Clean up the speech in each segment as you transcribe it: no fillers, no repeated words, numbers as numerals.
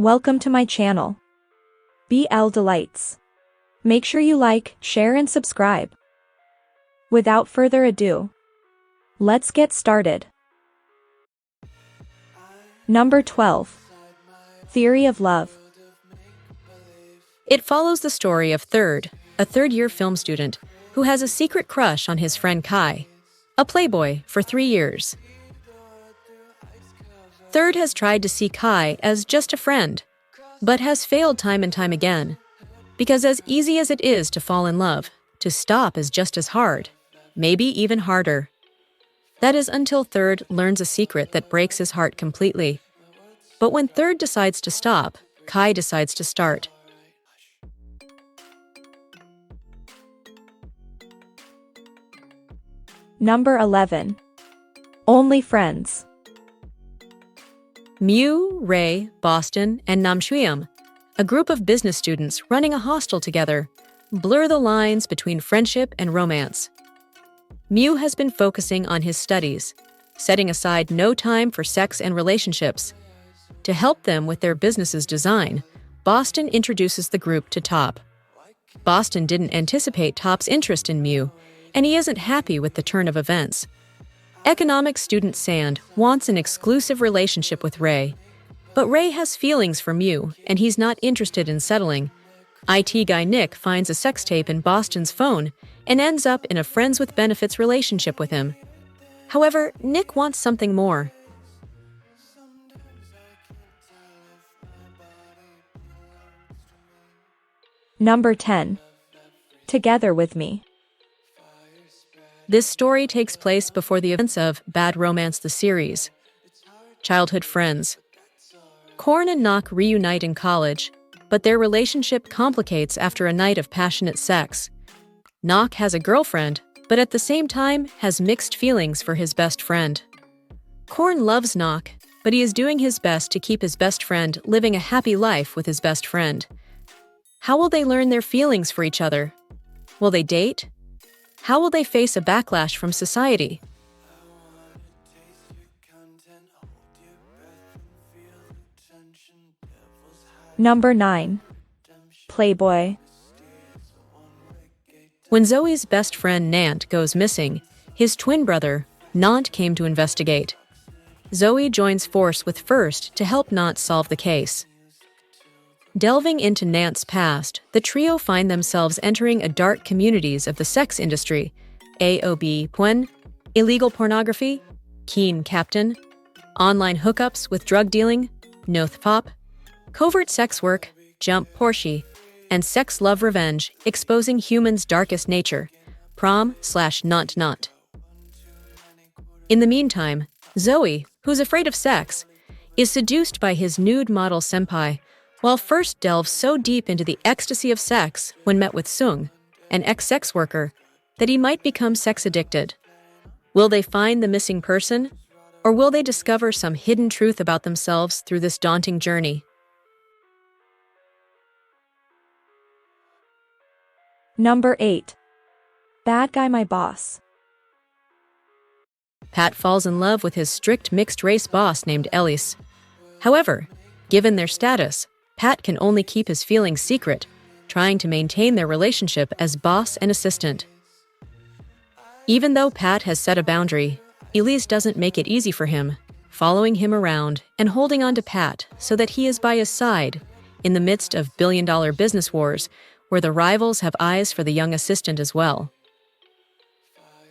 Welcome to my channel, BL Delights. Make sure you like, share and subscribe. Without further ado, let's get started. Number 12. Theory of Love. It follows the story of Third, a third-year film student who has a secret crush on his friend Kai, a playboy for 3 years. Third has tried to see Kai as just a friend, but has failed time and time again. Because as easy as it is to fall in love, to stop is just as hard, maybe even harder. That is until Third learns a secret that breaks his heart completely. But when Third decides to stop, Kai decides to start. Number 11. Only Friends. Mew, Ray, Boston, and Namshuam, a group of business students running a hostel together, blur the lines between friendship and romance. Mew has been focusing on his studies, setting aside no time for sex and relationships. To help them with their business's design, Boston introduces the group to Top. Boston didn't anticipate Top's interest in Mew, and he isn't happy with the turn of events. Economics student Sand wants an exclusive relationship with Ray, but Ray has feelings for Mew, and he's not interested in settling. IT guy Nick finds a sex tape in Boston's phone and ends up in a friends with benefits relationship with him. However, Nick wants something more. Number 10. Together with Me. This story takes place before the events of Bad Romance the series. Childhood friends. Korn and Knock reunite in college, but their relationship complicates after a night of passionate sex. Knock has a girlfriend, but at the same time has mixed feelings for his best friend. Korn loves Knock, but he is doing his best to keep his best friend living a happy life with his best friend. How will they learn their feelings for each other? Will they date? How will they face a backlash from society? Number 9. Playboy. When Zoe's best friend Nant goes missing, his twin brother, Nant, came to investigate. Zoe joins force with First to help Nant solve the case. Delving into Nant's past, the trio find themselves entering a dark communities of the sex industry, AOB Puen, illegal pornography, Keen Captain, online hookups with drug dealing, Noth Pop, covert sex work, Jump Porsche, and sex love revenge, exposing humans' darkest nature, prom/not. In the meantime, Zoe, who's afraid of sex, is seduced by his nude model senpai, while First delves so deep into the ecstasy of sex when met with Sung, an ex-sex worker, that he might become sex-addicted. Will they find the missing person, or will they discover some hidden truth about themselves through this daunting journey? Number 8. Bad Guy My Boss. Pat falls in love with his strict mixed-race boss named Ellis. However, given their status, Pat can only keep his feelings secret, trying to maintain their relationship as boss and assistant. Even though Pat has set a boundary, Elise doesn't make it easy for him, following him around and holding on to Pat so that he is by his side in the midst of billion-dollar business wars where the rivals have eyes for the young assistant as well.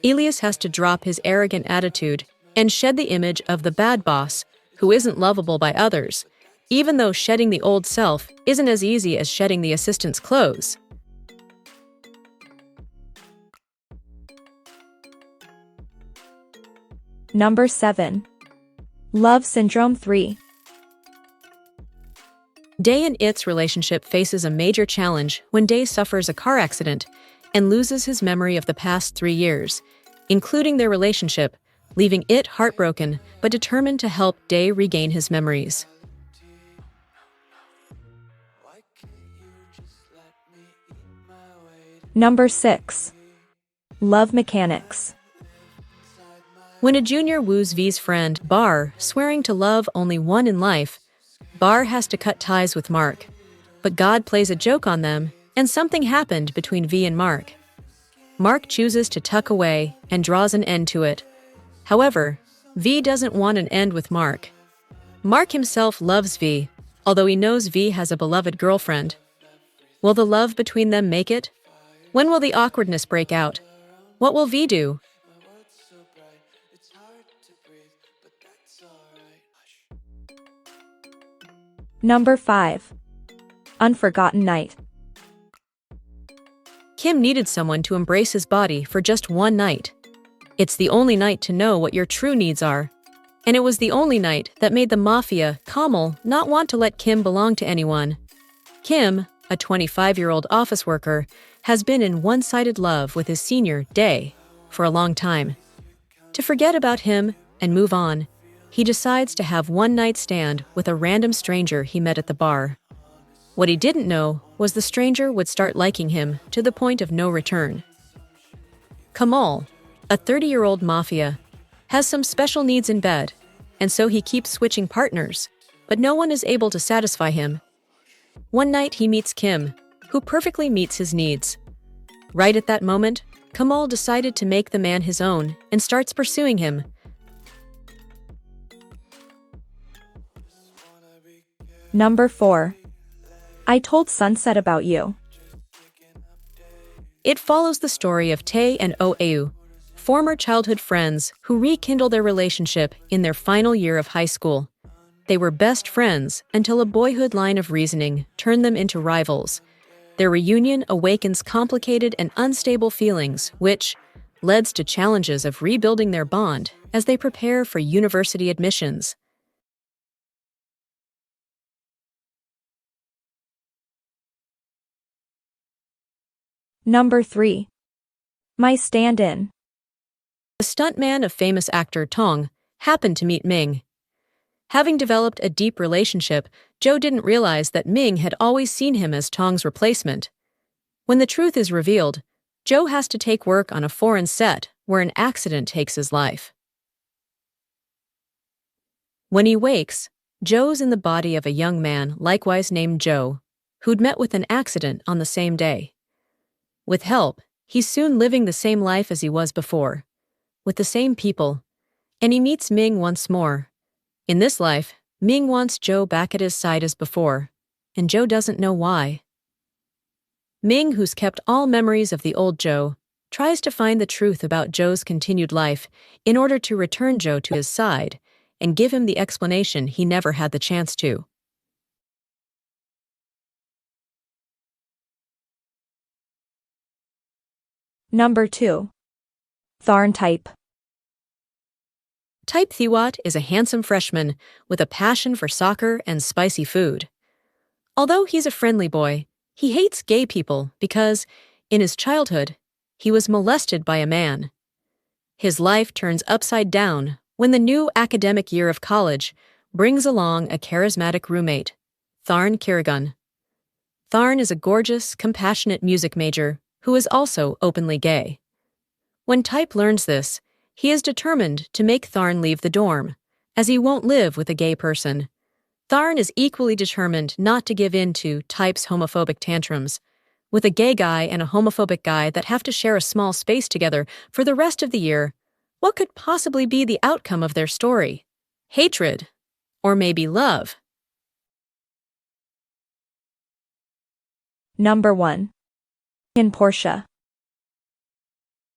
Elias has to drop his arrogant attitude and shed the image of the bad boss who isn't lovable by others, even though shedding the old self isn't as easy as shedding the assistant's clothes. Number 7. Love Syndrome 3. Day and It's relationship faces a major challenge when Day suffers a car accident and loses his memory of the past 3 years, including their relationship, leaving It heartbroken but determined to help Day regain his memories. Number 6. Love Mechanics. When a junior woos V's friend, Bar, swearing to love only one in life, Bar has to cut ties with Mark, but God plays a joke on them, and something happened between V and Mark. Mark chooses to tuck away and draws an end to it. However, V doesn't want an end with Mark. Mark himself loves V, although he knows V has a beloved girlfriend. Will the love between them make it? When will the awkwardness break out? What will V do? Number 5. Unforgotten Night. Kim needed someone to embrace his body for just one night. It's the only night to know what your true needs are. And it was the only night that made the mafia, Kamal, not want to let Kim belong to anyone. Kim, a 25-year-old office worker, has been in one-sided love with his senior, Day, for a long time. To forget about him and move on, he decides to have one-night stand with a random stranger he met at the bar. What he didn't know was the stranger would start liking him to the point of no return. Kamal, a 30-year-old mafia, has some special needs in bed, and so he keeps switching partners, but no one is able to satisfy him. One night he meets Kim, who perfectly meets his needs. Right at that moment, Kamal decided to make the man his own and starts pursuing him. Number 4. I Told Sunset About You. It follows the story of Tae and Oh, former childhood friends who rekindle their relationship in their final year of high school. They were best friends until a boyhood line of reasoning turned them into rivals. Their reunion awakens complicated and unstable feelings, which leads to challenges of rebuilding their bond as they prepare for university admissions. Number 3. My Stand-In. The stuntman of famous actor Tong happened to meet Ming. Having developed a deep relationship, Joe didn't realize that Ming had always seen him as Tong's replacement. When the truth is revealed, Joe has to take work on a foreign set where an accident takes his life. When he wakes, Joe's in the body of a young man likewise named Joe, who'd met with an accident on the same day. With help, he's soon living the same life as he was before, with the same people, and he meets Ming once more. In this life, Ming wants Joe back at his side as before, and Joe doesn't know why. Ming, who's kept all memories of the old Joe, tries to find the truth about Joe's continued life in order to return Joe to his side and give him the explanation he never had the chance to. Number 2. Thorn Type. Type Thiwat is a handsome freshman with a passion for soccer and spicy food. Although he's a friendly boy, he hates gay people because, in his childhood, he was molested by a man. His life turns upside down when the new academic year of college brings along a charismatic roommate, Tharn Kiragun. Tharn is a gorgeous, compassionate music major who is also openly gay. When Type learns this, he is determined to make Tharn leave the dorm, as he won't live with a gay person. Tharn is equally determined not to give in to Type's homophobic tantrums. With a gay guy and a homophobic guy that have to share a small space together for the rest of the year, what could possibly be the outcome of their story? Hatred? Or maybe love? Number 1. In Porsche.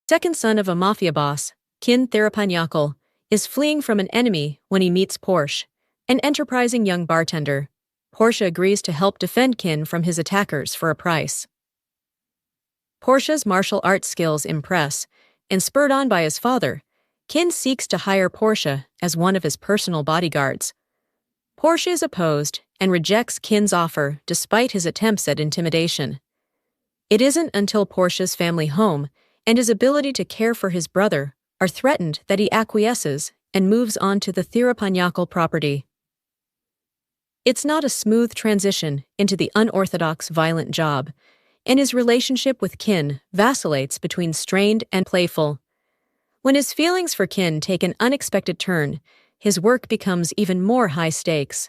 Second son of a mafia boss, Kin Therapanyakal, is fleeing from an enemy when he meets Porsche, an enterprising young bartender. Porsche agrees to help defend Kin from his attackers for a price. Porsche's martial arts skills impress, and spurred on by his father, Kin seeks to hire Porsche as one of his personal bodyguards. Porsche is opposed and rejects Kin's offer despite his attempts at intimidation. It isn't until Porsche's family home and his ability to care for his brother are threatened that he acquiesces and moves on to the Thirupanyakal property. It's not a smooth transition into the unorthodox violent job, and his relationship with Kin vacillates between strained and playful. When his feelings for Kin take an unexpected turn, his work becomes even more high stakes.